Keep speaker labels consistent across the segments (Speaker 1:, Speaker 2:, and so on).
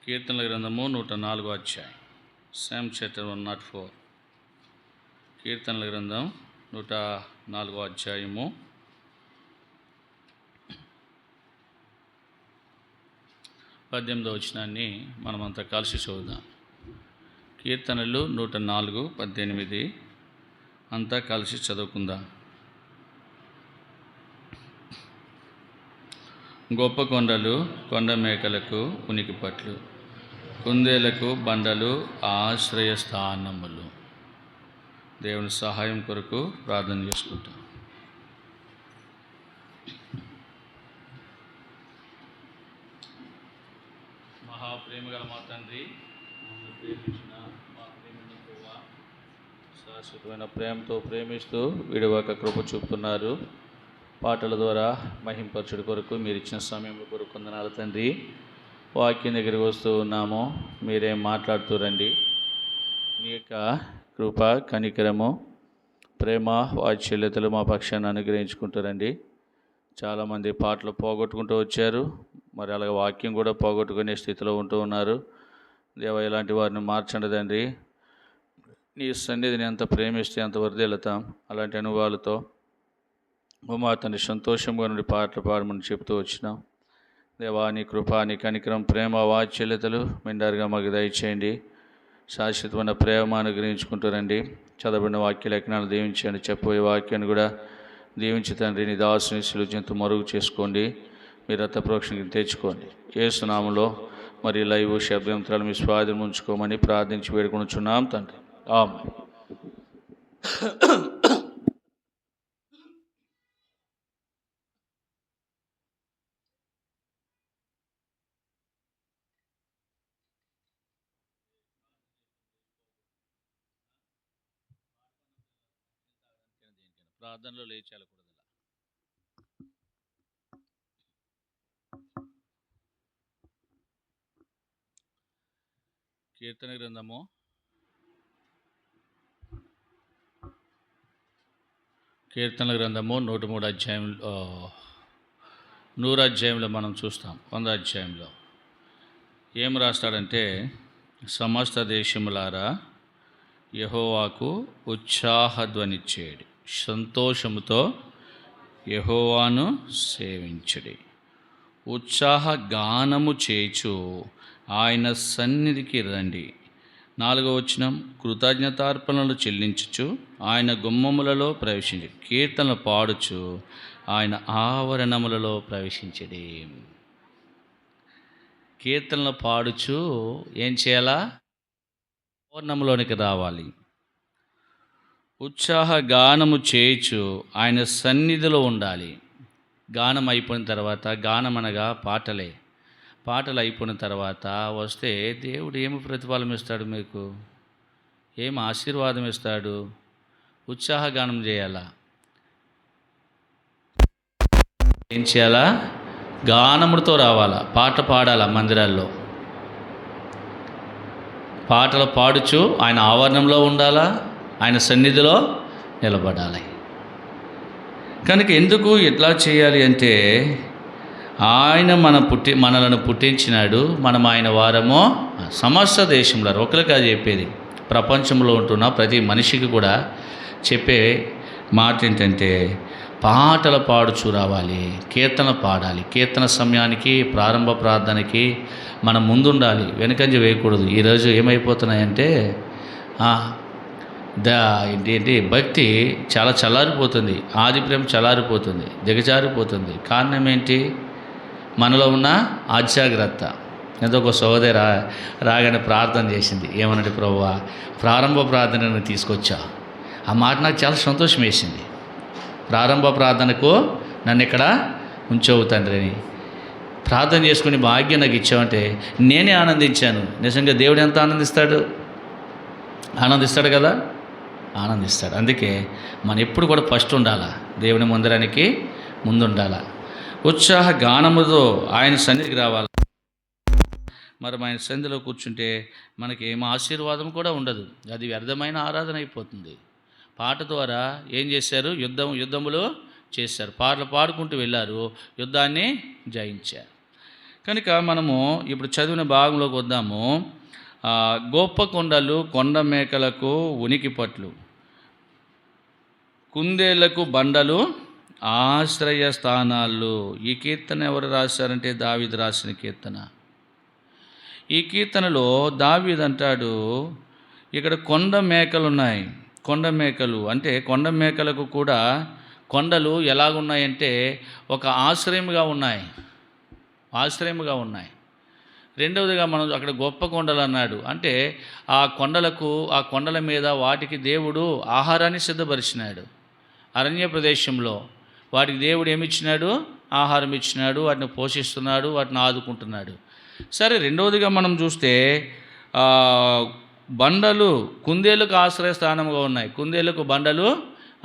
Speaker 1: కీర్తనల గ్రంథము 104 అధ్యాయం. Psalm chapter 104. కీర్తనల గ్రంథం 104 అధ్యాయము 18వ వచనాన్ని మనమంతా కలిసి చదువుదాం. కీర్తనలు 104, 18 అంతా కలిసి చదువుకుందాం. గొప్ప కొండలు కొండ మేకలకు ఉనికిపట్లు, కుందేలకు బండలు ఆశ్రయస్థానములు. దేవుని సహాయం కొరకు ప్రార్థన చేసుకుంటాం. మహాప్రేమ గల మా తండ్రి, మమ్మల్ని ప్రేమించిన మా ప్రేమను కూడా శాశ్వతమైన ప్రేమతో ప్రేమిస్తూ విడవక కృప చూపుతున్నారు. పాటల ద్వారా మహింపరచుడి కొరకు మీరు ఇచ్చిన సమయం కొరకు వందనాలు తండ్రి. వాక్యం దగ్గరికి వస్తూ ఉన్నాము, మీరేం మాట్లాడుతూ రండి. మీ యొక్క కృప, కనికరము, ప్రేమ, వాత్సల్యతలు మా పక్షాన్ని అనుగ్రహించుకుంటారండి. చాలామంది పాటలు పోగొట్టుకుంటూ వచ్చారు, మరి అలాగే వాక్యం కూడా పోగొట్టుకునే స్థితిలో ఉంటూ ఉన్నారు. దేవా, ఇలాంటి వారిని మార్చండి తండ్రి. నీ సన్నిధిని ఎంత ప్రేమిస్తే అంత వర్ధిల్లుతాం. అలాంటి అనుభవాలతో మా తండ్రి సంతోషంగా నుండి పాటలు పాడమని చెప్తూ వచ్చినాం. దేవా, నీ కృప, నీ కనికరం, ప్రేమ, వాత్సల్యతలు మెండారుగా మాకు దయచేయండి. శాశ్వతమైన ప్రేమ అనుగ్రహించుకుంటారండి. చదవబడిన వాక్య లేఖనాలు దీవించండి. చెప్పబోయే వాక్యాన్ని కూడా దీవించి తండ్రి, నీ దాసుని సులుజంతో మరుగు చేసుకోండి. మీరు రక్త ప్రోక్షణకి తెచ్చుకోండి. యేసు నామములో మరి లైవ్ శబ్దంత్రాలు మీ స్వాధీనం ఉంచుకోమని ప్రార్థించి వేడుకొనుచున్నాం తండ్రి. ఆమేన్. ప్రార్థనలో లేచాలకూడదు. కీర్తన గ్రంథము 103 అధ్యాయంలో 100 అధ్యాయంలో మనం చూస్తాం. 100 అధ్యాయంలో ఏం రాస్తాడంటే, సమస్త దేశములారా యెహోవాకు ఉత్సాహధ్వని చేయడి, సంతోషముతో యెహోవాను సేవించడి, ఉత్సాహ గానము చేయుచు ఆయన సన్నిధికి రండి. 4వ వచనం, కృతజ్ఞతార్పణలు చెల్లించుచు ఆయన గుమ్మములలో ప్రవేశించి కీర్తనలు పాడుచు ఆయన ఆవరణములలో ప్రవేశించడి. కీర్తనలు పాడుచు ఏం చేయాలా? ఆవరణంలోనికి రావాలి. ఉత్సాహ గానము చేయుచు ఆయన సన్నిధిలో ఉండాలి. గానం అయిపోయిన తర్వాత, గానం అనగా పాటలే, పాటలు అయిపోయిన తర్వాత వస్తే దేవుడు ఏమి ప్రతిఫలం ఇస్తాడు? మీకు ఏమి ఆశీర్వాదం ఇస్తాడు? ఉత్సాహగానం చేయాలా? ఏం చేయాలా? గానములతో రావాలా, పాట పాడాలా. మందిరాల్లో పాటలు పాడుచు ఆయన ఆవరణంలో ఉండాలా, ఆయన సన్నిధిలో నిలబడాలి. కనుక ఎందుకు ఎట్లా చేయాలి అంటే, ఆయన మనలను పుట్టించినాడు, మనం ఆయన వారము. సమస్త దేశంలో ఒకరిగా చెప్పేది, ప్రపంచంలో ఉంటున్న ప్రతి మనిషికి కూడా చెప్పే మాట ఏంటంటే, పాటలు పాడుచూ రావాలి, కీర్తన పాడాలి. కీర్తన సమయానికి, ప్రారంభ ప్రార్థనకి మనం ముందుండాలి, వెనుకంజ వేయకూడదు. ఈరోజు ఏమైపోతున్నాయంటే ఏంటి, భక్తి చాలా చల్లారిపోతుంది, ఆది ప్రేమ చల్లారిపోతుంది, దిగజారిపోతుంది. కారణం ఏంటి? మనలో ఉన్న అజాగ్రత్త. ఏదో ఒక సోదరి రాగానే ప్రార్థన చేసింది, ఏమనంటే, ప్రభువా ప్రారంభ ప్రార్థనను తీసుకొచ్చా. ఆ మాట నాకు చాలా సంతోషం వేసింది. ప్రారంభ ప్రార్థనకు నన్ను ఇక్కడ ఉంచవు తండ్రి అని ప్రార్థన చేసుకుని భాగ్యం నాకు ఇచ్చావంటే నేనే ఆనందించాను. నిజంగా దేవుడు ఎంత ఆనందిస్తాడు? ఆనందిస్తాడు కదా, ఆనందిస్తాడు. అందుకే మనం ఎప్పుడు కూడా ఫస్ట్ ఉండాలా, దేవుని మందిరానికి ముందు ఉండాలా. ఉత్సాహ గానముతో ఆయన సన్నిధికి రావాలి. మరి ఆయన సన్నిధిలో కూర్చుంటే మనకి ఏం ఆశీర్వాదం కూడా ఉండదు, అది వ్యర్థమైన ఆరాధన అయిపోతుంది. పాట ద్వారా ఏం చేశారు? యుద్ధములు చేశారు. పాటలు పాడుకుంటూ వెళ్ళారు, యుద్ధాన్ని జయించారు. కనుక మనము ఇప్పుడు చదివిన భాగంలోకి వద్దాము. గొప్ప కొండలు కొండ మేకలకు ఉనికి పట్లు, కుందేళ్లకు బండలు ఆశ్రయ స్థానాలు. ఈ కీర్తన ఎవరు రాశారంటే దావీదు రాసిన కీర్తన. ఈ కీర్తనలో దావీదు అంటాడు, ఇక్కడ కొండ మేకలు ఉన్నాయి. కొండ మేకలు అంటే కొండ మేకలకు కూడా కొండలు ఎలాగున్నాయంటే ఒక ఆశ్రయముగా ఉన్నాయి. రెండవదిగా మనం అక్కడ గొప్ప కొండలు అన్నాడు అంటే ఆ కొండల మీద వాటికి దేవుడు ఆహారాన్ని సిద్ధపరిచినాడు. అరణ్య ప్రదేశంలో వాటికి దేవుడు ఏమిచ్చినాడు? ఆహారం ఇచ్చినాడు, వాటిని పోషిస్తున్నాడు, వాటిని ఆదుకుంటున్నాడు. సరే, రెండవదిగా మనం చూస్తే బండలు కుందేళ్ళకు ఆశ్రయస్థానముగా ఉన్నాయి. కుందేళ్ళకు బండలు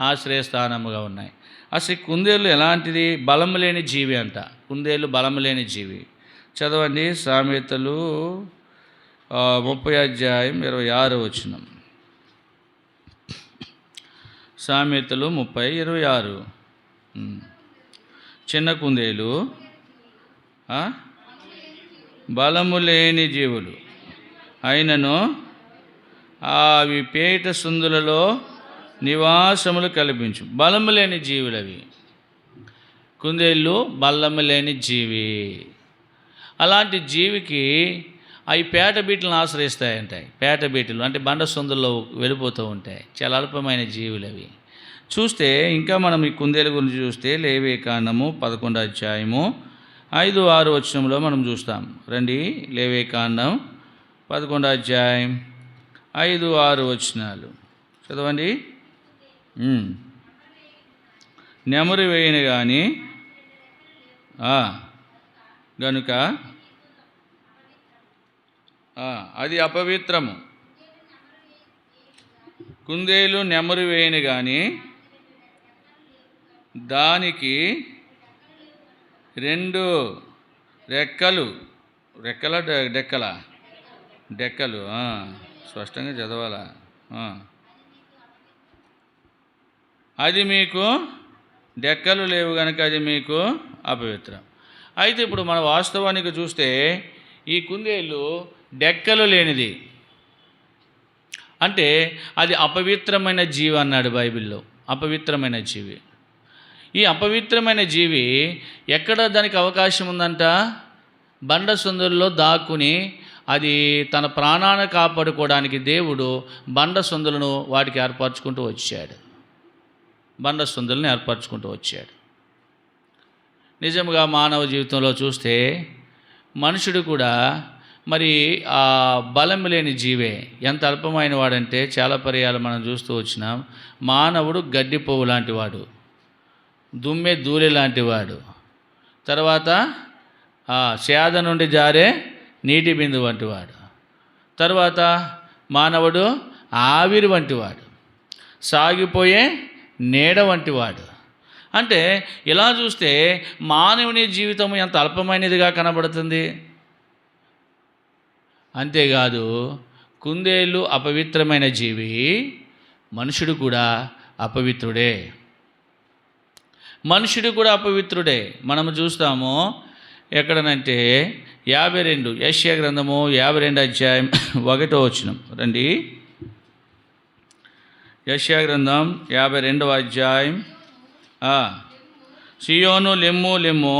Speaker 1: ఆశ్రయస్థానముగా ఉన్నాయి. అసలు కుందేళ్ళు ఎలాంటిది? బలము లేని జీవి అంట. కుందేళ్ళు బలము లేని జీవి. చదవండి సామెతలు 30:26. సామెతలు 30:26. చిన్న కుందేలు బలము లేని జీవులు అయినను అవి పేట సుందులలో నివాసములు కల్పించు. బలము లేని జీవులు అవి. కుందేళ్ళు బలము లేని జీవి. అలాంటి జీవికి అవి పేట బీటలను ఆశ్రయిస్తాయంటాయి. పేట బీటలు అంటే బండ సొందుల్లో వెళ్ళిపోతూ ఉంటాయి. చాలా అల్పమైన జీవులు అవి. చూస్తే ఇంకా మనం ఈ కుందేలు గురించి చూస్తే లేవియకాండము 11:5-6 మనం చూస్తాం. రండి, లేవియకాండం 11:5-6 చదవండి. నెమరు వేయని కానీ గనుక అది అపవిత్రము. కుందేలు నెమరు వేయని కానీ దానికి 2 రెక్కలు డెక్కలు స్పష్టంగా చదవాలా? అది మీకు డెక్కలు లేవు కనుక అది మీకు అపవిత్రం. అయితే ఇప్పుడు మన వాస్తవానికి చూస్తే ఈ కుందేలు డెక్కలు లేనిది అంటే అది అపవిత్రమైన జీవి అన్నాడు బైబిల్లో. అపవిత్రమైన జీవి. ఈ అపవిత్రమైన జీవి ఎక్కడ దానికి అవకాశం ఉందంట? బండ సందుల్లో దాక్కుని అది తన ప్రాణాన్ని కాపాడుకోవడానికి దేవుడు బండ సందులను వాటికి ఏర్పరచుకుంటూ వచ్చాడు. నిజంగా మానవ జీవితంలో చూస్తే మనుషుడు కూడా మరి ఆ బలం లేని జీవే. ఎంత అల్పమైన వాడంటే చాలా పర్యాలు మనం చూస్తూ వచ్చినాం. మానవుడు గడ్డి పువ్వు లాంటి వాడు, దుమ్మె ధూళి లాంటి వాడు, తర్వాత సేద నుండి జారే నీటి బిందు వంటి వాడు, తర్వాత మానవుడు ఆవిరి వంటి వాడు, సాగిపోయే నీడ వంటి వాడు. అంటే ఇలా చూస్తే మానవుని జీవితం ఎంత అల్పమైనదిగా కనబడుతుంది. అంతేకాదు కుందేళ్ళు అపవిత్రమైన జీవి, మనుషుడు కూడా అపవిత్రుడే. మనము చూస్తాము ఎక్కడనంటే 52 యెషయా గ్రంథము 52:1 రండి. యెషయా గ్రంథం 52 సియోను లెమ్ము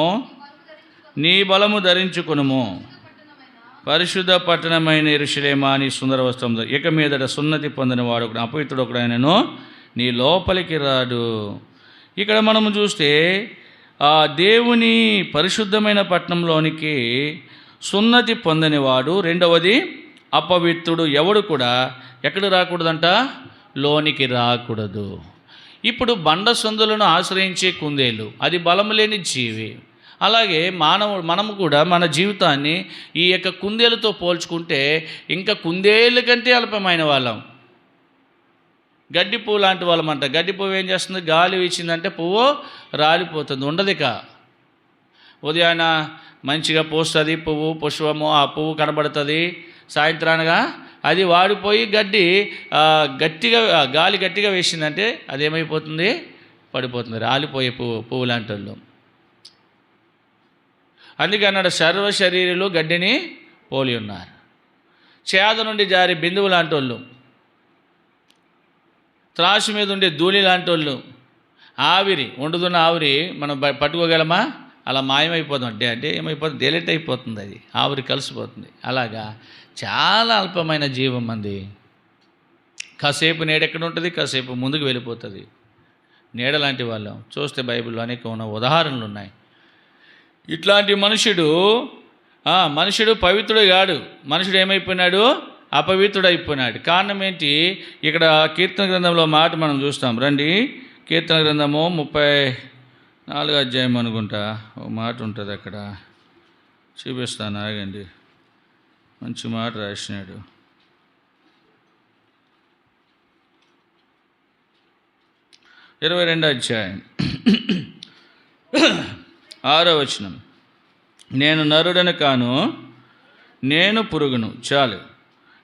Speaker 1: నీ బలము ధరించుకొనుము, పరిశుద్ధ పట్టణమైన యెరూషలేమా నీ సుందర వస్త్రం ఇక మీదట సున్నతి పొందిన వాడు అపవిత్రుడు ఒకడైనను నీ లోపలికి రాడు. ఇక్కడ మనము చూస్తే దేవుని పరిశుద్ధమైన పట్టణంలోనికి సున్నతి పొందనివాడు, రెండవది అపవిత్రుడు ఎవడు కూడా ఎక్కడ రాకూడదంట? లోనికి రాకూడదు. ఇప్పుడు సందులను ఆశ్రయించే కుందేలు అది బలము లేని జీవి. అలాగే మనము కూడా మన జీవితాన్ని ఈ యొక్క కుందేలుతో పోల్చుకుంటే ఇంకా కుందేళ్ళ కంటే అల్పమైన వాళ్ళం. గడ్డి పువ్వు లాంటి వాళ్ళమంట. గడ్డి పువ్వు ఏం చేస్తుంది? గాలి వీచిందంటే పువ్వు రాలిపోతుంది, ఉండదిక. ఉదయాన మంచిగా పూస్తుంది పువ్వు, పుష్పము, ఆ పువ్వు కనబడుతుంది. సాయంత్రానగా అది వాడిపోయి గట్టిగా గాలి గట్టిగా వేసిందంటే అదేమైపోతుంది, పడిపోతుంది. రాలిపోయే పువ్వు లాంటి వాళ్ళు. అందుకే అన్నాడు, సర్వ శరీరులు గడ్డిని పోలి ఉన్నారు. చేద నుండి జారి బిందువు లాంటి వాళ్ళు, త్రాసు మీద ఉండే ధూళి లాంటి వాళ్ళు, ఆవిరి వండుతున్న ఆవిరి మనం పట్టుకోగలమా? అలా మాయమైపోతాం. అంటే ఏమైపోతుంది, డెలిట్ అయిపోతుంది, అది ఆవిరి కలిసిపోతుంది. అలాగా చాలా అల్పమైన జీవం మంది. కాసేపు నీడెక్కడ ఉంటుంది, కాసేపు ముందుకు వెళ్ళిపోతుంది. నీడ లాంటి వాళ్ళం. చూస్తే బైబిల్లో అనేక ఉదాహరణలు ఉన్నాయి. ఇట్లాంటి మనుషుడు పవిత్రుడు కాడు. మనుషుడు ఏమైపోయినాడు, అపవిత్రుడు అయిపోయినాడు. కారణం ఏంటి? ఇక్కడ కీర్తన గ్రంథంలో మాట మనం చూస్తాం. రండి, కీర్తన గ్రంథము 34 అధ్యాయం అనుకుంటా ఒక మాట ఉంటుంది, అక్కడ చూపిస్తాను, ఆగండి. మంచి మాట రాసినాడు. 22వ అధ్యాయం 6వ వచనం. నేను నరుడని కాను, నేను పురుగును. చాలు,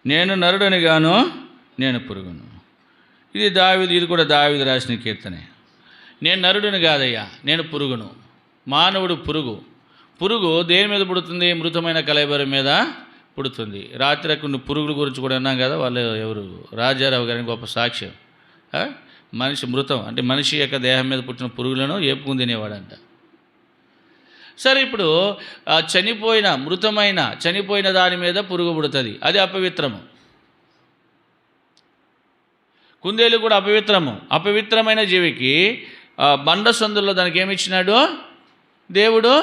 Speaker 1: నేను నరుడని గాను, నేను పురుగును. ఇది కూడా దావీదు రాసిన కీర్తనే. నేను నరుడిని కాదయ్యా, నేను పురుగును. మానవుడు పురుగు దేని మీద పుడుతుంది? మృతమైన కళేబర మీద పుడుతుంది. రాత్రి కొన్ని పురుగుల గురించి కూడా విన్నాం కదా. వాళ్ళు ఎవరు? రాజారావు గారిని గొప్ప సాక్ష్యం. మనిషి మృతం అంటే మనిషి యొక్క దేహం మీద పుట్టిన పురుగులను ఏపుకుని తినేవాడంట. సరే, ఇప్పుడు చనిపోయిన దాని మీద పురుగు పుడుతుంది, అది అపవిత్రము. కుందేలు కూడా అపవిత్రము. అపవిత్రమైన జీవికి బండ సందుల్లో దానికి ఏమిచ్చినాడు దేవుడు?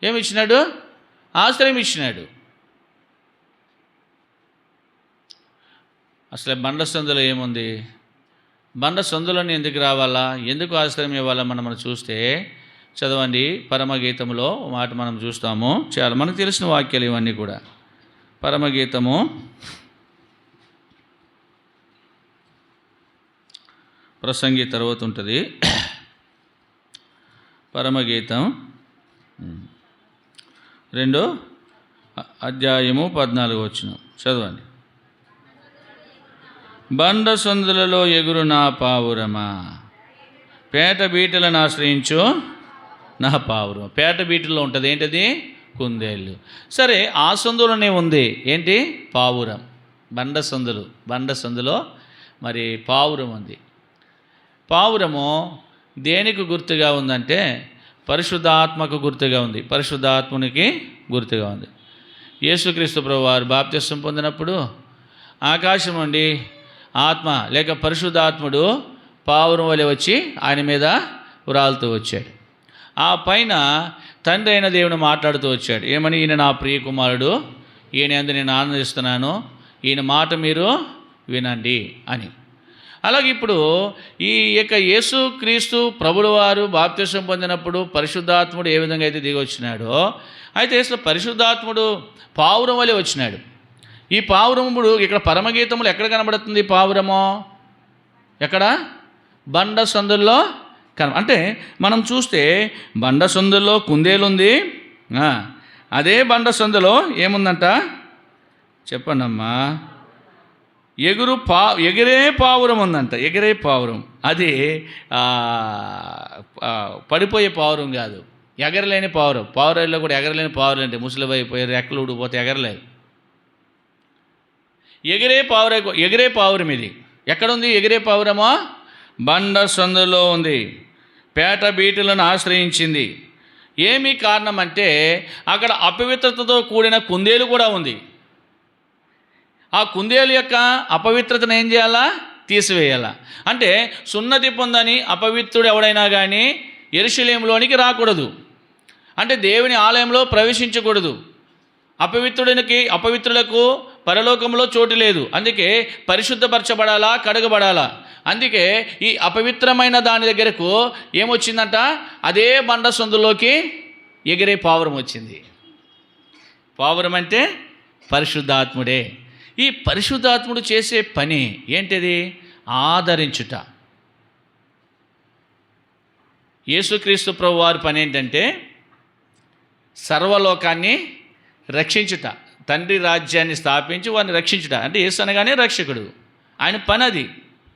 Speaker 1: ఏమిచ్చినాడు? ఆశ్రయం ఇచ్చినాడు. అసలు బండ సందులో ఏముంది? బండ సందులని ఎందుకు రావాలా, ఎందుకు ఆశ్రయం ఇవ్వాలా? మనం చూస్తే చదవండి, పరమగీతములో మాట మనం చూస్తాము. చాలా మనకు తెలిసిన వాక్యాలు ఇవన్నీ కూడా. పరమగీతము ప్రసంగి తర్వాత ఉంటుంది. పరమగీతం 2వ అధ్యాయము 14వ వచనం చదవండి. బండ సందులలో ఎగురు నా పావురమా, పేట బీటలను ఆశ్రయించు నా పావురం. పేట బీటలో ఉంటుంది ఏంటది? కుందేళ్ళు. సరే, ఆ సందులోనే ఉంది ఏంటి? పావురం. బండ సందులో మరి పావురం ఉంది. పావురము దేనికి గుర్తుగా ఉందంటే పరిశుద్ధాత్మకు గుర్తుగా ఉంది. పరిశుద్ధాత్మునికి గుర్తుగా ఉంది. యేసుక్రీస్తు ప్రభువారు బాప్తిస్మం పొందినప్పుడు ఆకాశం నుండి ఆత్మ లేక పరిశుద్ధాత్ముడు పావురం వలె వచ్చి ఆయన మీద ఉరాలుతూ వచ్చాడు. ఆ పైన తండ్రి అయిన దేవుని మాట్లాడుతూ వచ్చాడు. ఏమని? ఈయన నా ప్రియ కుమారుడు, ఈయన యందు నేను ఆనందిస్తున్నాను, ఈయన మాట మీరు వినండి అని. అలాగే ఇప్పుడు ఈ యొక్క యేసుక్రీస్తు ప్రభుల వారు బాప్తిస్మం పొందినప్పుడు పరిశుద్ధాత్ముడు ఏ విధంగా అయితే దిగి వచ్చినాడో, అయితే అసలు పరిశుద్ధాత్ముడు పావురం వలె వచ్చినాడు. ఈ పావురముడు ఇక్కడ పరమగీతములు ఎక్కడ కనబడుతుంది? పావురము ఎక్కడ? బండ సందుల్లో అంటే మనం చూస్తే బండ సందుల్లో కుందేలుంది. అదే బండ సందులో ఏముందంట చెప్పండమ్మా? ఎగిరే పావురం ఉందంట. ఎగిరే పావురం. అది పడిపోయే పావురం కాదు, ఎగరలేని పావురం. పావురాల్లో కూడా ఎగరలేని పావురం అంటే ముసలివైపోయి రెక్కలు ఊడిపోతే ఎగరలేదు. ఎగిరే పావురం ఇది. ఎక్కడుంది ఎగిరే పావురమో? బండ సందులో ఉంది. పేట బీటులను ఆశ్రయించింది. ఏమి కారణం అంటే అక్కడ అపవిత్రతతో కూడిన కుందేలు కూడా ఉంది. ఆ కుందేలు యొక్క అపవిత్రతను ఏం చేయాలా? తీసివేయాలా. అంటే సున్నతి పొందని అపవిత్రుడు ఎవడైనా కానీ యెరూషలేములోనికి రాకూడదు. అంటే దేవుని ఆలయంలో ప్రవేశించకూడదు. అపవిత్రులకు పరలోకంలో చోటు లేదు. అందుకే పరిశుద్ధపరచబడాలా, కడగబడాలా. అందుకే ఈ అపవిత్రమైన దాని దగ్గరకు ఏమొచ్చిందంట? అదే బండ సందులోకి ఎగిరే పావురం వచ్చింది. పావురం అంటే పరిశుద్ధాత్ముడే. ఈ పరిశుద్ధాత్ముడు చేసే పని ఏంటిది? ఆదరించుట. యేసుక్రీస్తు ప్రభువారి పని ఏంటంటే సర్వలోకాన్ని రక్షించుట. తండ్రి రాజ్యాన్ని స్థాపించి వారిని రక్షించుట. అంటే యేసు అనగానే రక్షకుడు, ఆయన పని అది.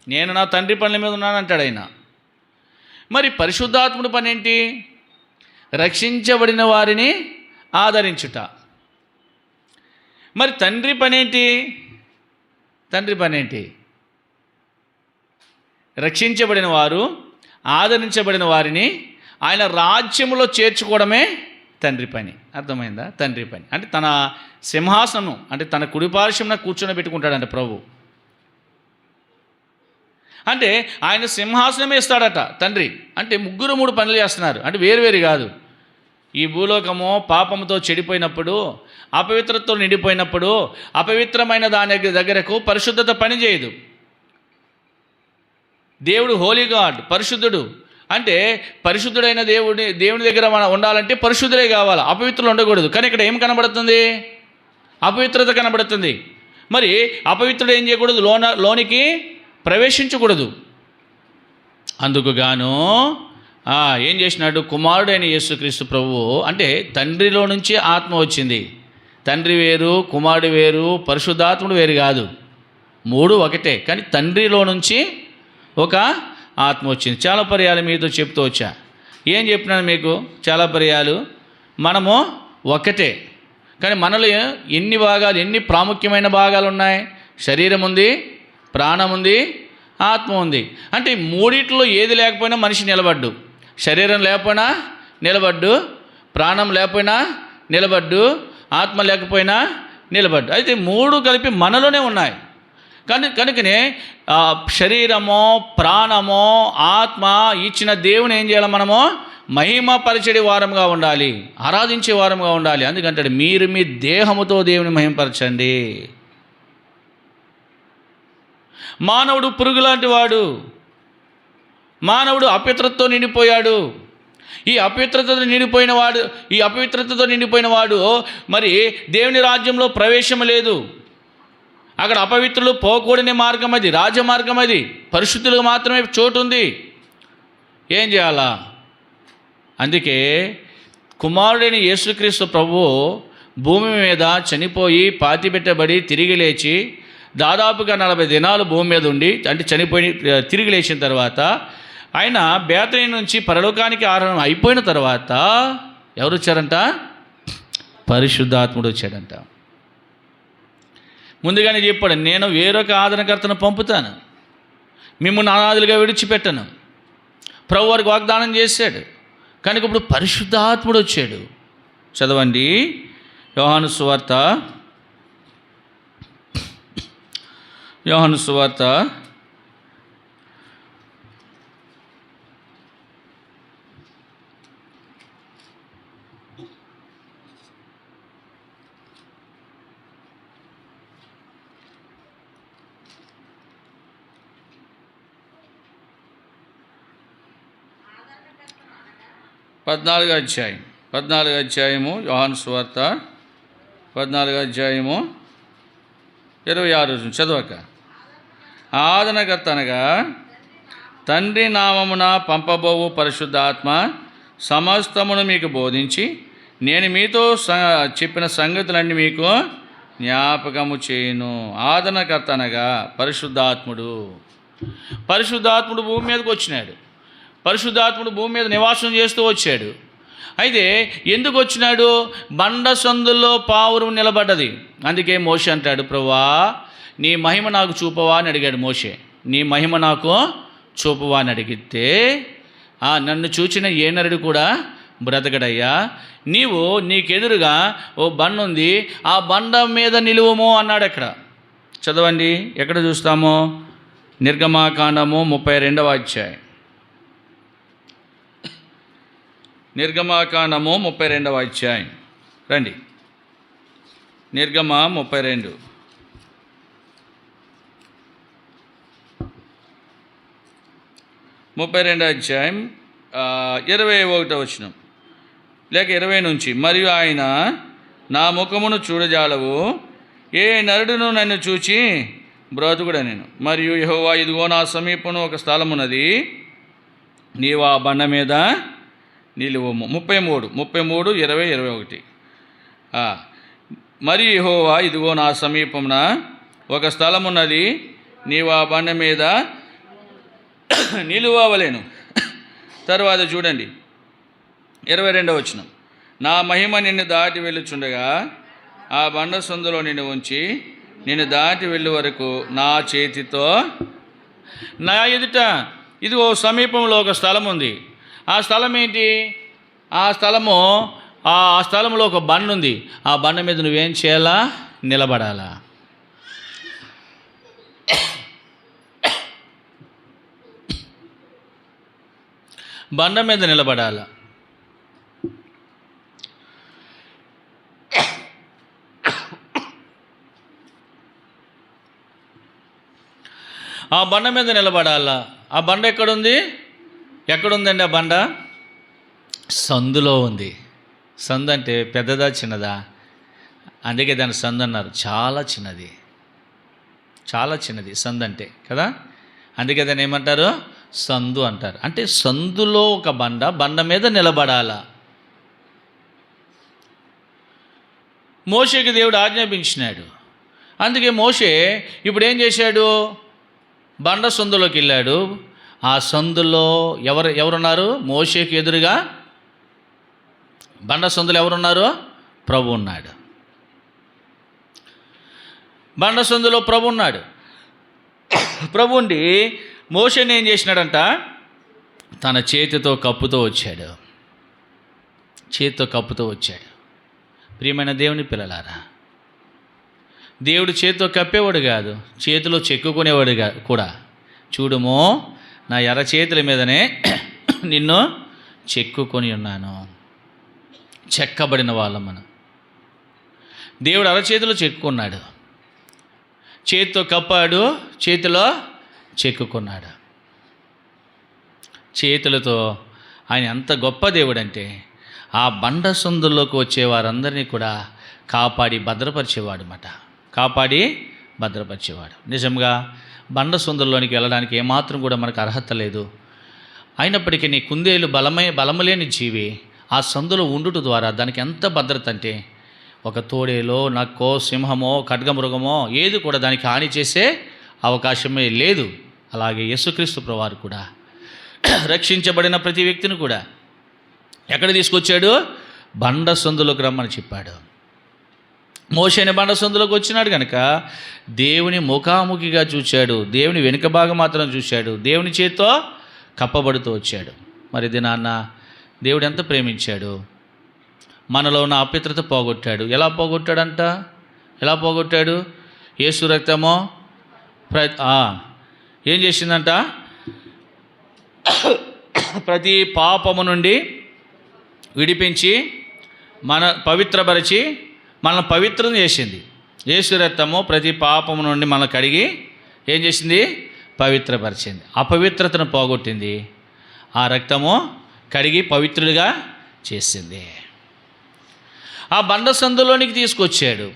Speaker 1: నేను నా తండ్రి పనుల మీద ఉన్నాను అంటాడు ఆయన. మరి పరిశుద్ధాత్ముడి పని ఏంటి? రక్షించబడిన వారిని ఆదరించుట. మరి తండ్రి పని ఏంటి? తండ్రి పని ఏంటి? రక్షించబడిన వారు, ఆదరించబడిన వారిని ఆయన రాజ్యములో చేర్చుకోవడమే తండ్రి పని. అర్థమైందా? తండ్రి పని అంటే తన సింహాసనం, అంటే తన కుడిపార్శ్వమున కూర్చొని పెట్టుకుంటాడంట ప్రభు. అంటే ఆయన సింహాసనమే ఇస్తాడట తండ్రి. అంటే ముగ్గురు మూడు పనులు చేస్తున్నారు, అంటే వేరువేరు కాదు. ఈ భూలోకము పాపంతో చెడిపోయినప్పుడు, అపవిత్రతతో నిండిపోయినప్పుడు, అపవిత్రమైన దాని దగ్గరకు పరిశుద్ధత పని చేయదు. దేవుడు హోలీ గాడ్, పరిశుద్ధుడు. అంటే పరిశుద్ధుడైన దేవుని దగ్గర మనం ఉండాలంటే పరిశుద్ధులే కావాలి, అపవిత్రులు ఉండకూడదు. కానీ ఇక్కడ ఏం కనబడుతుంది? అపవిత్రత కనబడుతుంది. మరి అపవిత్రుడు ఏం చేయకూడదు? లోనికి ప్రవేశించకూడదు. అందుకు గాను ఏం చేసినాడు? కుమారుడైన యేసుక్రీస్తు ప్రభువు, అంటే తండ్రిలో నుంచి ఆత్మ వచ్చింది. తండ్రి వేరు, కుమారుడు వేరు, పరిశుద్ధాత్ముడు వేరు కాదు, మూడు ఒకటే. కానీ తండ్రిలో నుంచి ఒక ఆత్మ వచ్చింది. చాలా పర్యాలు మీతో చెప్తూ వచ్చా. ఏం చెప్పినాను మీకు? చాలా పర్యాలు మనము ఒకటే, కానీ మనలో ఎన్ని భాగాలు, ఎన్ని ప్రాముఖ్యమైన భాగాలు ఉన్నాయి? శరీరం ఉంది, ప్రాణం ఉంది, ఆత్మ ఉంది. అంటే మూడిట్లో ఏది లేకపోయినా మనిషి నిలబడ్డు. శరీరం లేకపోయినా నిలబడ్డు, ప్రాణం లేకపోయినా నిలబడ్డు, ఆత్మ లేకపోయినా నిలబడ్డు. అయితే మూడు కలిపి మనలోనే ఉన్నాయి. కనుకనే శరీరమో, ప్రాణమో, ఆత్మ ఇచ్చిన దేవుని ఏం చేయాలి? మనము మహిమపరచడి వారంగా ఉండాలి, ఆరాధించే వారంగా ఉండాలి. అందుకంటే మీరు మీ దేహముతో దేవుని మహిమపరచండి. మానవుడు పురుగు లాంటి వాడు. మానవుడు అపవిత్రతతో నిండిపోయాడు. ఈ అపవిత్రతతో నిండిపోయిన వాడు మరి దేవుని రాజ్యంలో ప్రవేశం లేదు. అక్కడ అపవిత్రులు పోకూడని మార్గం అది, రాజమార్గం అది. పరిశుద్ధులకు మాత్రమే చోటు ఉంది. ఏం చేయాలా? అందుకే కుమారుడైన యేసుక్రీస్తు ప్రభువు భూమి మీద చనిపోయి పాతిపెట్టబడి తిరిగి లేచి దాదాపుగా 40 దినాలు భూమి మీద ఉండి, అంటే చనిపోయి తిరిగి లేచిన తర్వాత ఆయన బేతనీ నుంచి పరలోకానికి ఆరోహణం అయిపోయిన తర్వాత ఎవరు వచ్చారంట? పరిశుద్ధాత్ముడు వచ్చాడంట. ముందుగానే చెప్పాడు, నేను వేరొక ఆదరణకర్తను పంపుతాను, మిమ్మల్ని అనాథులుగా విడిచిపెట్టను. ప్రభు వారికి వాగ్దానం చేశాడు. కనుక ఇప్పుడు పరిశుద్ధాత్ముడు వచ్చాడు. చదవండి, యోహాను సువార్త 14వ అధ్యాయము, యోహాను సువార్త 14వ అధ్యాయము 26 చదవక. ఆదరణకర్త అనగా తండ్రి నామమున పంపబోవు పరిశుద్ధాత్మ సమస్తమును మీకు బోధించి నేను మీతో చెప్పిన సంగతులన్నీ మీకు జ్ఞాపకము చేయును. ఆదరణకర్త అనగా పరిశుద్ధాత్ముడు. పరిశుద్ధాత్ముడు భూమి మీదకి వచ్చినాడు. పరిశుద్ధాత్ముడు భూమి మీద నివాసం చేస్తూ వచ్చాడు. అయితే ఎందుకు వచ్చినాడు? బండ సందుల్లో పావురం నిలబడ్డది. అందుకే మోషే అంటాడు, ప్రభువా నీ మహిమ నాకు చూపవా అని అడిగాడు మోషే. నీ మహిమ నాకు చూపవా అని అడిగితే, నన్ను చూచిన ఏ నరుడు కూడా బ్రతకడయ్యా, నీకెదురుగా ఓ బండ ఉంది, ఆ బండ మీద నిలువము అన్నాడు. అక్కడ చదవండి, ఎక్కడ చూస్తామో? నిర్గమాకాండము 32వ అధ్యాయం. నిర్గమాకాండము 32వ అధ్యాయం రండి. నిర్గమ 32 అధ్యాయం 21వ వచనం లేక 20 నుంచి. మరియు ఆయన, నా ముఖమును చూడజాలవు, ఏ నరుడును నన్ను చూచి బ్రతుకుడనెను. మరియు యెహోవా, ఇదిగో నా సమీపంలో ఒక స్థలమున్నది, నీవు ఆ బండ మీద నిలువము. 33, 20, 21. మరి యెహోవా, ఇదిగో నా సమీపమున ఒక స్థలం ఉన్నది, నీవు ఆ బండ మీద నిలువవలెను. తర్వాత చూడండి 22వ వచనం. నా మహిమ నిన్ను దాటి వెళ్ళుచుండగా ఆ బండ సందులో నిన్ను ఉంచి నిన్ను దాటి వెళ్ళే వరకు నా చేతితో నా ఎదుట ఇదిగో సమీపంలో ఒక స్థలం ఉంది. ఆ స్థలం ఏంటి? ఆ స్థలంలో ఒక బండ ఉంది. ఆ బండ మీద నువ్వేం చేయాలా? నిలబడాలా. బండ మీద నిలబడాలా. ఆ బండ మీద నిలబడాలా. ఆ బండ ఎక్కడుంది? ఎక్కడుందండి ఆ బండ? సందులో ఉంది. సందు అంటే పెద్దదా చిన్నదా? అందుకే దాన్ని సందు అన్నారు. చాలా చిన్నది, చాలా చిన్నది సందు అంటే కదా. అందుకే దాన్ని ఏమంటారు? సందు అంటారు. అంటే సందులో ఒక బండ మీద నిలబడాలా. మోషేకి దేవుడు ఆజ్ఞాపించినాడు. అందుకే మోషే ఇప్పుడు ఏం చేశాడు? బండ సందులోకి వెళ్ళాడు. ఆ సందులో ఎవరున్నారు? మోషేకి ఎదురుగా బండ సందులో ఎవరున్నారు? ప్రభు ఉన్నాడు. బండ సందులో ప్రభు ఉన్నాడు. ప్రభు ఉండి మోషేని ఏం చేసినాడంట? తన చేతితో కప్పుతో వచ్చాడు. చేతితో కప్పుతో వచ్చాడు. ప్రియమైన దేవుని పిల్లలారా, దేవుడు చేతితో కప్పేవాడు కాదు, చేతిలో చెక్కుకునేవాడు కూడా. చూడుమో, నా ఎర్ర చేతుల మీదనే నిన్ను చెక్కుకొని ఉన్నాను. చెక్కబడిన వాళ్ళం మనం. దేవుడు అరచేతిలో చెక్కుకున్నాడు, చేతితో కప్పాడు, చేతిలో చెక్కుకున్నాడు. చేతులతో ఆయన ఎంత గొప్ప దేవుడంటే ఆ బండ సందుల్లోకి వచ్చే వారందరినీ కూడా కాపాడి భద్రపరిచేవాడు అన్నమాట. కాపాడి భద్రపరిచేవాడు. నిజంగా బండ సందుల్లోనికి వెళ్ళడానికి ఏమాత్రం కూడా మనకు అర్హత లేదు. అయినప్పటికీ నీ కుందేలు బలము లేని జీవి ఆ సందులో ఉండుట ద్వారా దానికి ఎంత భద్రత అంటే, ఒక తోడేలో, నక్కో, సింహమో, ఖడ్గమృగమో ఏది కూడా దానికి హాని చేసే అవకాశమే లేదు. అలాగే యేసుక్రీస్తు ప్రభువారు కూడా రక్షించబడిన ప్రతి వ్యక్తిని కూడా ఎక్కడ తీసుకొచ్చాడు? బండ సందులోకి రమ్మని చెప్పాడు. మోషేని బండ సందులోకి వచ్చినాడు కనుక దేవుని ముఖాముఖిగా చూశాడు. దేవుని వెనుక భాగం మాత్రం చూశాడు. దేవుని చేతితో కప్పబడుతూ వచ్చాడు. మరి దినాన్న దేవుడు ఎంత ప్రేమించాడు. మనలో ఉన్న అపవిత్రత పోగొట్టాడు. ఎలా పోగొట్టాడంట? ఎలా పోగొట్టాడు? యేసు రక్తమో ఏం చేసిందంట? ప్రతి పాపము నుండి విడిపించి పవిత్రపరిచి మనల్ని పవిత్రం చేసింది. యేసు రక్తము ప్రతి పాపము నుండి మనల్ని కడిగి ఏం చేసింది? పవిత్రపరిచింది. అపవిత్రతను పోగొట్టింది. ఆ రక్తము కడిగి పవిత్రుడిగా చేసింది. ఆ బండ సందులోనికి తీసుకొచ్చాడు.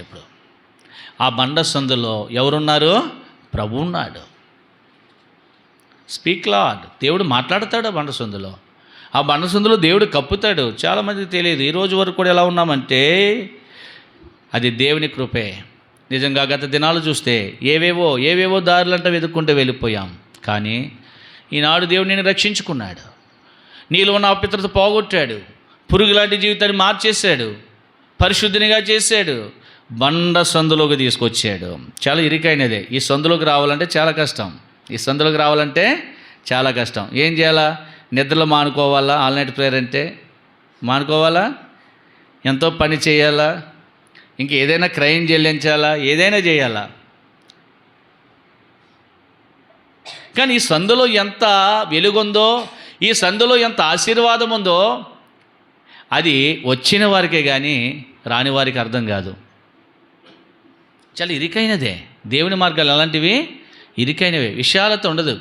Speaker 1: ఇప్పుడు ఆ బండ సందులో ఎవరున్నారు? ప్రభు ఉన్నాడు. Speak lord. దేవుడు మాట్లాడతాడు ఆ బండ సందులో. ఆ బండ సందులో దేవుడు కప్పుతాడు. చాలామందికి తెలియదు. ఈ రోజు వరకు కూడా ఎలా ఉన్నామంటే అది దేవుని కృపే. నిజంగా గత దినాలు చూస్తే ఏవేవో దారులంట వెతుక్కుంటూ వెళ్ళిపోయాం. కానీ ఈనాడు దేవుడు నిన్ను రక్షించుకున్నాడు. నీలో ఉన్న అపవిత్రత పోగొట్టాడు. పురుగు లాంటి జీవితాన్ని మార్చేశాడు. పరిశుద్ధినిగా చేశాడు. బండ సందులోకి తీసుకొచ్చాడు. చాలా ఇరుకైనదే. ఈ సందులోకి రావాలంటే చాలా కష్టం. ఏం చేయాలా? నిద్రలో మానుకోవాలా? ఆల్ నైట్ ప్రేయర్ అంటే మానుకోవాలా? ఎంతో పని చేయాలా? ఇంక ఏదైనా క్రైమ్ చెల్లించాలా? ఏదైనా చేయాలా? కానీ ఈ సందులో ఎంత వెలుగుందో, ఈ సందులో ఎంత ఆశీర్వాదం ఉందో అది వచ్చిన వారికే కానీ రాని వారికి అర్థం కాదు. చాలా ఇరుకైనదే. దేవుని మార్గాలు అలాంటివి ఇరుకైనవే. విశాలత ఉండదు.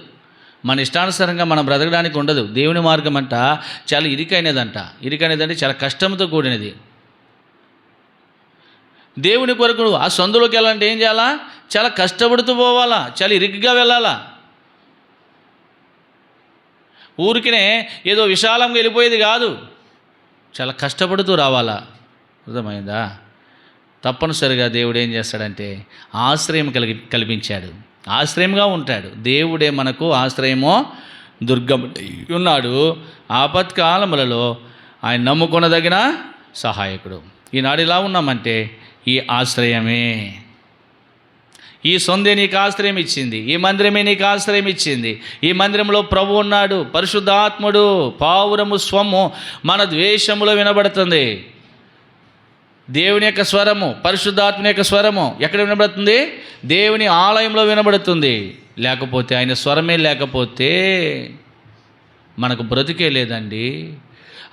Speaker 1: మన ఇష్టానుసారంగా మనం బ్రతకడానికి ఉండదు. దేవుని మార్గం అంట చాలా ఇరుకైనదంటే చాలా కష్టంతో కూడినది. దేవుని కొరకు ఆ సందులోకి వెళ్ళాలంటే ఏం చేయాలా? చాలా కష్టపడుతూ పోవాలా. చాలా ఇరుగ్గా వెళ్ళాలా. ఊరికినే ఏదో విశాలంగా వెళ్ళిపోయేది కాదు. చాలా కష్టపడుతూ రావాలా. అర్థమైందా? తప్పనిసరిగా దేవుడు ఏం చేస్తాడంటే ఆశ్రయం కల్పించాడు. ఆశ్రయంగా ఉంటాడు. దేవుడే మనకు ఆశ్రయమో దుర్గం ఉన్నాడు. ఆపత్కాలములలో ఆయన నమ్ముకొనదగిన సహాయకుడు. ఈనాడు ఇలా ఉన్నామంటే ఈ ఆశ్రయమే, ఈ సొందే నీకు ఆశ్రయం ఇచ్చింది, ఈ మందిరమే నీకు ఆశ్రయం ఇచ్చింది. ఈ మందిరంలో ప్రభు ఉన్నాడు, పరిశుద్ధాత్ముడు, పావురము స్వము మన ద్వేషములో వినబడుతుంది. దేవుని యొక్క స్వరము, పరిశుద్ధాత్మని యొక్క స్వరము ఎక్కడ వినబడుతుంది? దేవుని ఆలయంలో వినబడుతుంది. లేకపోతే ఆయన స్వరమే లేకపోతే మనకు బ్రతికే లేదండి.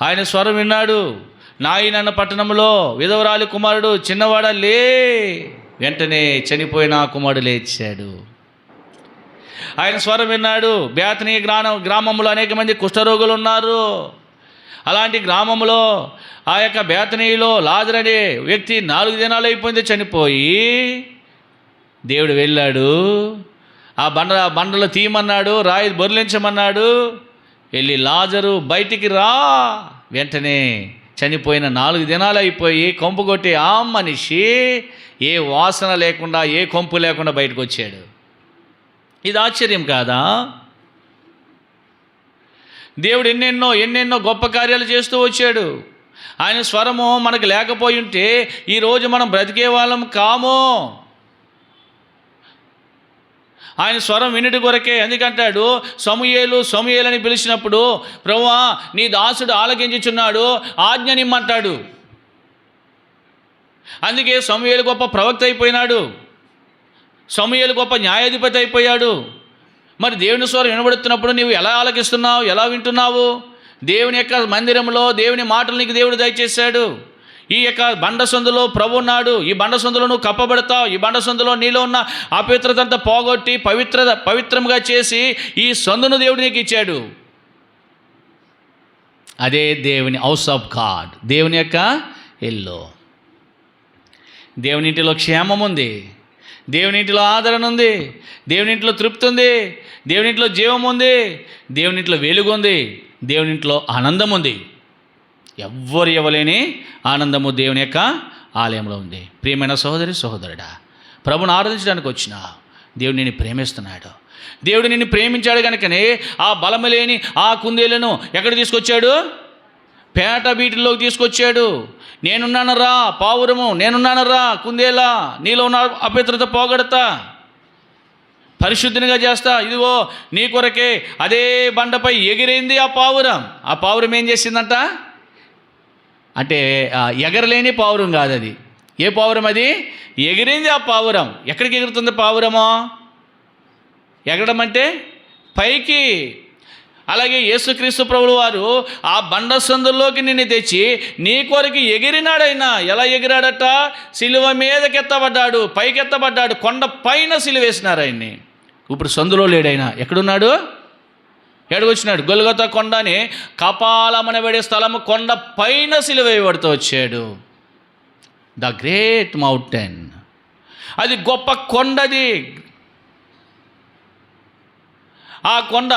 Speaker 1: ఆయన స్వరం విన్నాడు. నాయనన్న పట్టణంలో విధవరాలి కుమారుడు చిన్నవాడ లే, వెంటనే చనిపోయిన ఆ కుమారుడు లేచాడు. ఆయన స్వరం విన్నాడు. బేతనీ గ్రామంలో అనేక మంది కుష్ఠరోగులు ఉన్నారు. అలాంటి గ్రామంలో ఆ యొక్క బేతనీలో లాజరు అనే వ్యక్తి 4 దినాలు అయిపోయింది చనిపోయి. దేవుడు వెళ్ళాడు, ఆ బండలు తీయమన్నాడు, రాయి బొర్లించమన్నాడు. వెళ్ళి లాజరు బయటికి రా. వెంటనే చనిపోయిన 4 దినాలు అయిపోయి కొంపు కొట్టి ఆ మనిషి ఏ వాసన లేకుండా, ఏ కొంపు లేకుండా బయటకు వచ్చాడు. ఇది ఆశ్చర్యం కాదా? దేవుడు ఎన్నెన్నో గొప్ప కార్యాలు చేస్తూ వచ్చాడు. ఆయన స్వరము మనకు లేకపోయి ఉంటే ఈరోజు మనం బ్రతికే వాళ్ళం కాము. ఆయన స్వరం వినుటి కొరకే. ఎందుకంటాడు సమూయేలు అని పిలిచినప్పుడు, ప్రభువా నీ దాసుడు ఆలకించుచున్నాడు, ఆజ్ఞ నిమ్మంటాడు. అందుకే సమూయేలు గొప్ప ప్రవక్త అయిపోయినాడు, సమూయేలు గొప్ప న్యాయాధిపతి అయిపోయాడు. మరి దేవుని స్వరం వినబడుతున్నప్పుడు నీవు ఎలా ఆలకిస్తున్నావు, ఎలా వింటున్నావు? దేవుని యొక్క మందిరంలో దేవుని మాటలు నీకు దేవుడు దయచేశాడు. ఈ యొక్క బండసందులో ప్రభు ఉన్నాడు. ఈ బండసందులో నువ్వు కప్పబడతావు. ఈ బండసందులో నీలో ఉన్న అపవిత్రత అంతా పోగొట్టి పవిత్రంగా చేసి ఈ సందును దేవుడు నీకు ఇచ్చాడు. అదే దేవుని హౌస్ ఆఫ్ గాడ్, దేవుని యొక్క ఇల్లు. దేవుని ఇంటిలో క్షేమం ఉంది, దేవుని ఇంటిలో ఆదరణ ఉంది, దేవుని ఇంట్లో తృప్తి ఉంది, దేవుని ఇంట్లో జీవం ఉంది, దేవుని ఇంట్లో వెలుగు ఉంది, దేవుని ఇంట్లో ఆనందం ఉంది. ఎవ్వరు ఇవ్వలేని ఆనందము దేవుని యొక్క ఆలయంలో ఉంది. ప్రియమైన సహోదరి సహోదరుడా, ప్రభుని ఆరాధించడానికి వచ్చిన దేవుడు నిన్ను ప్రేమిస్తున్నాడు. దేవుడు నిన్ను ప్రేమించాడు కనుకనే ఆ బలము లేని ఆ కుందేలను ఎక్కడ తీసుకొచ్చాడు? పేట బీటిల్లోకి తీసుకొచ్చాడు. నేనున్నానరా పావురము, నేనున్నానరా కుందేలా, నీలో ఉన్న అపవిత్రత పోగొడతా, పరిశుద్ధినిగా చేస్తా. ఇదిగో నీ కొరకే అదే బండపై ఎగిరింది ఆ పావురం. ఆ పావురం ఏం చేసిందంట అంటే ఎగరలేని పావురం కాదు అది. ఏ పావురం అది? ఎగిరింది ఆ పావురం. ఎక్కడికి ఎగురుతుంది పావురమో? ఎగరడం అంటే పైకి. అలాగే యేసుక్రీస్తు ప్రభువు వారు ఆ బండ సందుల్లోకి నిన్ను తెచ్చి నీ కొరకు ఎగిరినాడైనా. ఎలా ఎగిరాడట? సిలువ మీదకెత్తబడ్డాడు, పైకెత్తబడ్డాడు. కొండ పైన సిలువేసినారు ఆయన్ని. ఇప్పుడు సందులో లేడైనా. ఎక్కడున్నాడు? ఎడగొచ్చినాడు? గొల్గొతా కొండని కపాలమనబడే స్థలము కొండ పైన సిలువేయబడుతూ వచ్చాడు. ద గ్రేట్ మౌంటైన్, అది గొప్ప కొండది. ఆ కొండ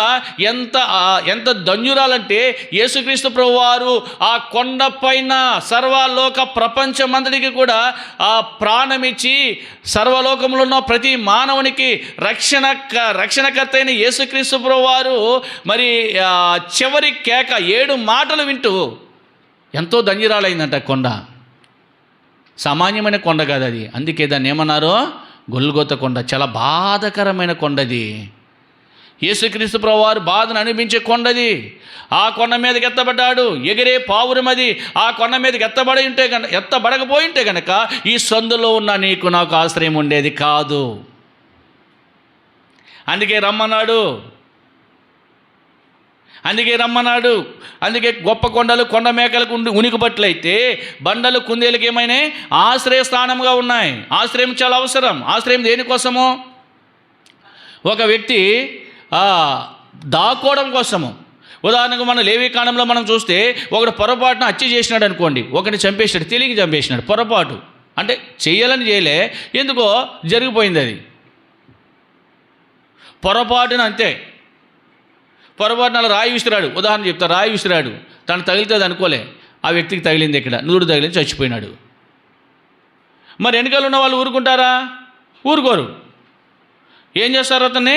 Speaker 1: ఎంత ధన్యురాలంటే యేసుక్రీస్తు ప్రభువారు ఆ కొండ పైన సర్వలోక ప్రపంచమంతటికి కూడా ఆ ప్రాణమిచ్చి సర్వలోకంలో ఉన్న ప్రతి మానవునికి రక్షణకర్త అయిన యేసుక్రీస్తు ప్రభువారు మరి చివరి కేక 7 మాటలు వింటూ ఎంతో ధన్యురాలైందంట కొండ. సామాన్యమైన కొండ కాదు అది. అందుకే దాన్ని ఏమన్నారో గొల్గొతా కొండ. చాలా బాధకరమైన కొండది. యేసుక్రీస్తు ప్రభువారు బాధను అనిపించే కొండది. ఆ కొండ మీదకి ఎత్తబడ్డాడు. ఎగిరే పావురం అది. ఆ కొండ మీదకి ఎత్తబడకపోయింటే కనుక ఈ సందులో ఉన్న నీకు నాకు ఆశ్రయం ఉండేది కాదు. అందుకే రమ్మన్నాడు. అందుకే గొప్ప కొండలు కొండ మేకలకు ఉనికిపట్లయితే బండలు కుందేలకు ఏమైనా ఆశ్రయ స్థానంగా ఉన్నాయి. ఆశ్రయం చాలా అవసరం. ఆశ్రయం దేనికోసము? ఒక వ్యక్తి దాక్కోవడం కోసము. ఉదాహరణకు మన లేవీకాండంలో మనం చూస్తే ఒకడు పొరపాటున హత్య చేసినాడు అనుకోండి, ఒకరిని చంపేసినాడు, తెలియక చంపేసినాడు. పొరపాటు అంటే చేయాలని చేయలే, ఎందుకో జరిగిపోయింది అది. పొరపాటున అంతే. పొరపాటున అలా రాయి విసిరాడు. ఉదాహరణ చెప్తా, రాయి విసిరాడు, తను తగిలితే అనుకోలే, ఆ వ్యక్తికి తగిలింది, ఇక్కడ నుదుడు తగిలింది, చచ్చిపోయినాడు. మరి వెనకాల ఉన్న వాళ్ళు ఊరుకుంటారా? ఊరుకోరు. ఏం చేస్తారు? అతన్ని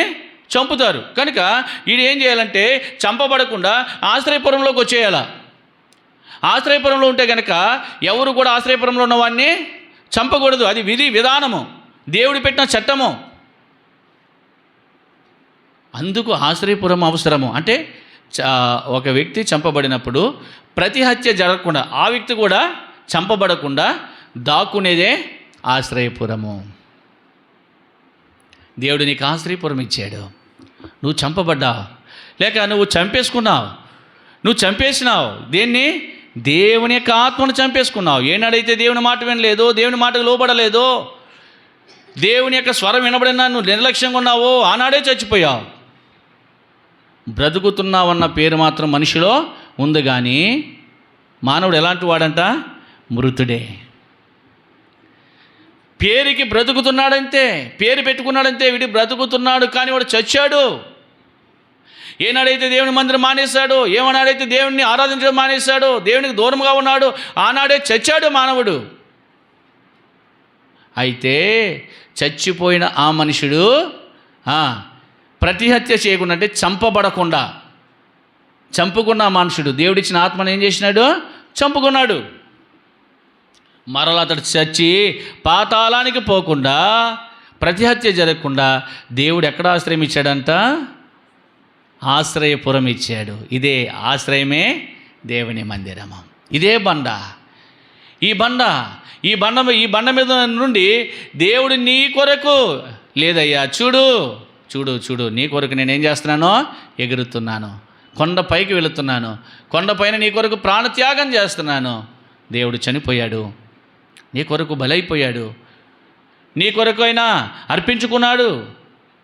Speaker 1: చంపుతారు. కనుక వీడు ఏం చేయాలంటే చంపబడకుండా ఆశ్రయపురంలోకి వచ్చేయాలా. ఆశ్రయపురంలో ఉంటే కనుక ఎవరు కూడా ఆశ్రయపురంలో ఉన్న వాడిని చంపకూడదు. అది విధి విధానము, దేవుడు పెట్టిన చట్టము. అందుకు ఆశ్రయపురం అవసరము. అంటే ఒక వ్యక్తి చంపబడినప్పుడు ప్రతి హత్య జరగకుండా, ఆ వ్యక్తి కూడా చంపబడకుండా దాక్కునేదే ఆశ్రయపురము. దేవుడు నీకు ఆశ్రయపురం ఇచ్చాడు. నువ్వు చంపబడ్డావు, లేక నువ్వు చంపేసుకున్నావు, నువ్వు చంపేసినావు. దేన్ని? దేవుని యొక్క ఆత్మను చంపేసుకున్నావు. ఏనాడైతే దేవుని మాట వినలేదో, దేవుని మాటకు లోబడలేదో, దేవుని యొక్క స్వరం వినబడినా నువ్వు నిర్లక్ష్యంగా ఉన్నావో, ఆనాడే చచ్చిపోయావు. బ్రతుకుతున్నావన్న పేరు మాత్రం మనిషిలో ఉంది, కానీ మానవుడు ఎలాంటి వాడంట? మృతుడే. పేరుకి బ్రతుకుతున్నాడంతే, పేరు పెట్టుకున్నాడంతే. వీడి బ్రతుకుతున్నాడు కానీ వాడు చచ్చాడు. ఏనాడైతే దేవుని మందిరం మానేశాడో, ఏమనాడైతే దేవుడిని ఆరాధించడం మానేశాడో, దేవునికి దూరంగా ఉన్నాడు, ఆనాడే చచ్చాడు మానవుడు. అయితే చచ్చిపోయిన ఆ మనుషుడు ప్రతిహత్య చేయకుండా, అంటే చంపబడకుండా చంపుకున్న మనుషుడు దేవుడిచ్చిన ఆత్మను ఏం చేసినాడు? చంపుకున్నాడు. మరలా అతడు చచ్చి పాతాళానికి పోకుండా, ప్రతిహత్య జరగకుండా దేవుడు ఎక్కడ ఆశ్రయం ఇచ్చాడంట? ఆశ్రయపురం ఇచ్చాడు. ఇదే ఆశ్రయమే దేవుని మందిరము. ఇదే బండ. ఈ బండ మీద నుండి దేవుడు నీ కొరకు, లేదయ్యా చూడు చూడు చూడు, నీ కొరకు నేనేం చేస్తున్నానో? ఎగురుతున్నాను, కొండపైకి వెళుతున్నాను, కొండపైన నీ కొరకు ప్రాణత్యాగం చేస్తున్నాను. దేవుడు చనిపోయాడు, నీ కొరకు బలైపోయాడు, నీ కొరకు అయినా అర్పించుకున్నాడు.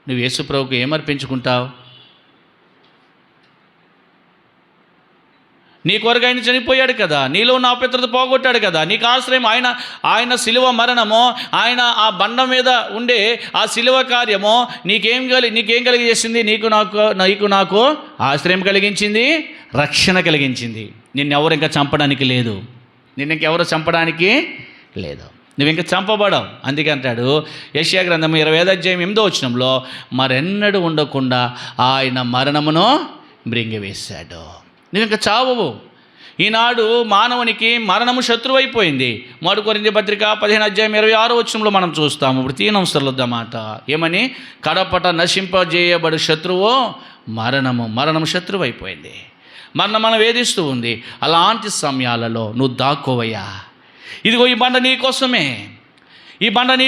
Speaker 1: నువ్వు యేసు ప్రభువుకు ఏం అర్పించుకుంటావు? నీ కొరకు ఆయన చనిపోయాడు కదా, నీలో ఉన్న అపవిత్రత పోగొట్టాడు కదా, నీకు ఆశ్రయం ఆయన శిలువ మరణమో, ఆయన ఆ బండ మీద ఉండే ఆ శిలువ కార్యమో నీకేం కలిగజేసింది? నీకు నాకు ఆశ్రయం కలిగించింది, రక్షణ కలిగించింది. నిన్నెవరు ఇంకా చంపడానికి లేదు, నిన్నెవరు చంపడానికి లేదు, నువ్వు ఇంకా చంపబడవు. అందుకే అంటాడు యెషయా గ్రంథం 25:8 మరెన్నడూ ఉండకుండా ఆయన మరణమును మృంగివేశాడు. నువ్వు ఇంకా చావవు. ఈనాడు మానవునికి మరణము శత్రువు అయిపోయింది. 1 కొరింథీ పత్రిక 15:26 మనం చూస్తాము. ఇప్పుడు తీనవసరలొద్ద మాట ఏమని? కడపట నశింపజేయబడు శత్రువు మరణము శత్రువు అయిపోయింది. మరణం మనం వేధిస్తూ ఉంది. అలాంటి సమయాలలో నువ్వు దాక్కోవయ్యా. ఇదిగో ఈ బండ నీ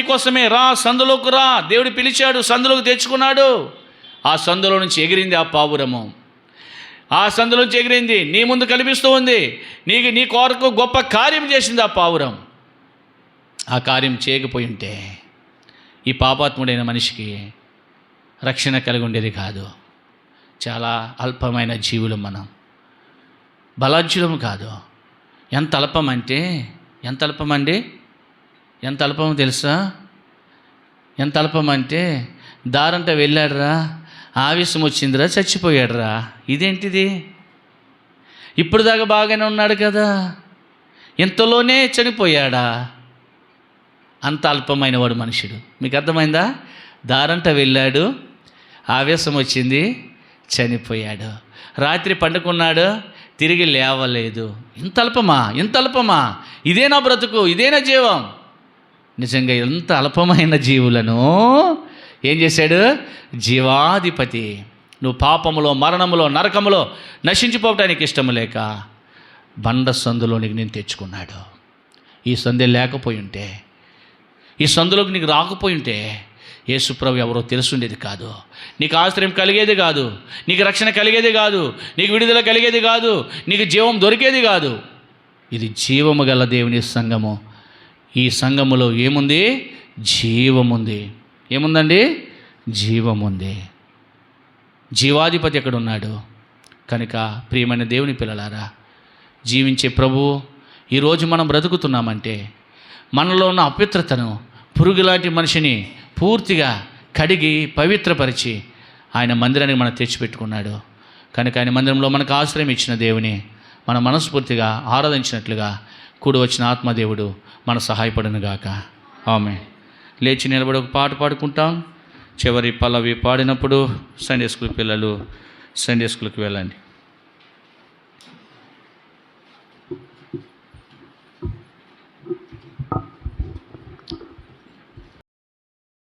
Speaker 1: కోసమే, రా, సందులోకి రా. దేవుడు పిలిచాడు, సందులోకి తెచ్చుకున్నాడు. ఆ సందులో నుంచి ఎగిరింది ఆ పావురము. ఆ సందులోంచి ఎగిరింది, నీ ముందు కనిపిస్తూ ఉంది. నీ కొరకు గొప్ప కార్యం చేసింది ఆ పావురం. ఆ కార్యం చేయకపోయి ఉంటే ఈ పాపాత్ముడైన మనిషికి రక్షణ కలిగి ఉండేది కాదు. చాలా అల్పమైన జీవులు మనం, బలాజ్యులం కాదు. ఎంత అల్పమండి, ఎంత అల్పమో తెలుసా? ఎంత అల్పమంటే దారంట వెళ్ళాడురా, ఆవేశం వచ్చిందిరా, చచ్చిపోయాడురా. ఇదేంటిది? ఇప్పుడు దాకా బాగానే ఉన్నాడు కదా, ఇంతలోనే చనిపోయాడా? అంత అల్పమైన వాడు మనుషుడు. మీకు అర్థమైందా? దారంట వెళ్ళాడు, ఆవేశం వచ్చింది, చనిపోయాడు. రాత్రి పండుకున్నాడు, తిరిగి లేవలేదు. ఇంత అల్పమా? ఇదేనా బ్రతుకు? ఇదేనా జీవం? నిజంగా ఎంత అల్పమైన జీవులను ఏం చేశాడు? జీవాధిపతి. నువ్వు పాపములో, మరణములో, నరకములో నశించిపోవటానికి ఇష్టము లేక బండ సందులోనికి నేను తెచ్చుకున్నాడు. ఈ సందే లేకపోయి ఉంటే, ఈ సందులోకి నీకు రాకపోయి ఉంటే యేసుప్రభు ఎవరో తెలుసుండేది కాదు, నీకు ఆశ్రయం కలిగేది కాదు, నీకు రక్షణ కలిగేది కాదు, నీకు విడుదల కలిగేది కాదు, నీకు జీవం దొరికేది కాదు. ఇది జీవము గల దేవుని సంఘము. ఈ సంఘములో ఏముంది? జీవముంది. ఏముందండి? జీవముంది. జీవాధిపతి ఎక్కడున్నాడు? కనుక ప్రియమైన దేవుని పిల్లలారా, జీవించే ప్రభువు ఈరోజు మనం బ్రతుకుతున్నామంటే మనలో ఉన్న అపవిత్రతను, పురుగులాంటి మనిషిని పూర్తిగా కడిగి పవిత్రపరిచి ఆయన మందిరానికి మనం తెచ్చిపెట్టుకున్నాడు. కనుక ఆయన మందిరంలో మనకు ఆశ్రయం ఇచ్చిన దేవుని మనం మనస్ఫూర్తిగా ఆరాధించినట్లుగా కూడి వచ్చిన ఆత్మదేవుడు మన సహాయపడునుగాక. ఆమె. లేచి నిలబడి ఒక పాట పాడుకుంటాం. చివరి పల్లవి పాడినప్పుడు సండే స్కూల్ పిల్లలు సండే స్కూల్కి వెళ్ళండి.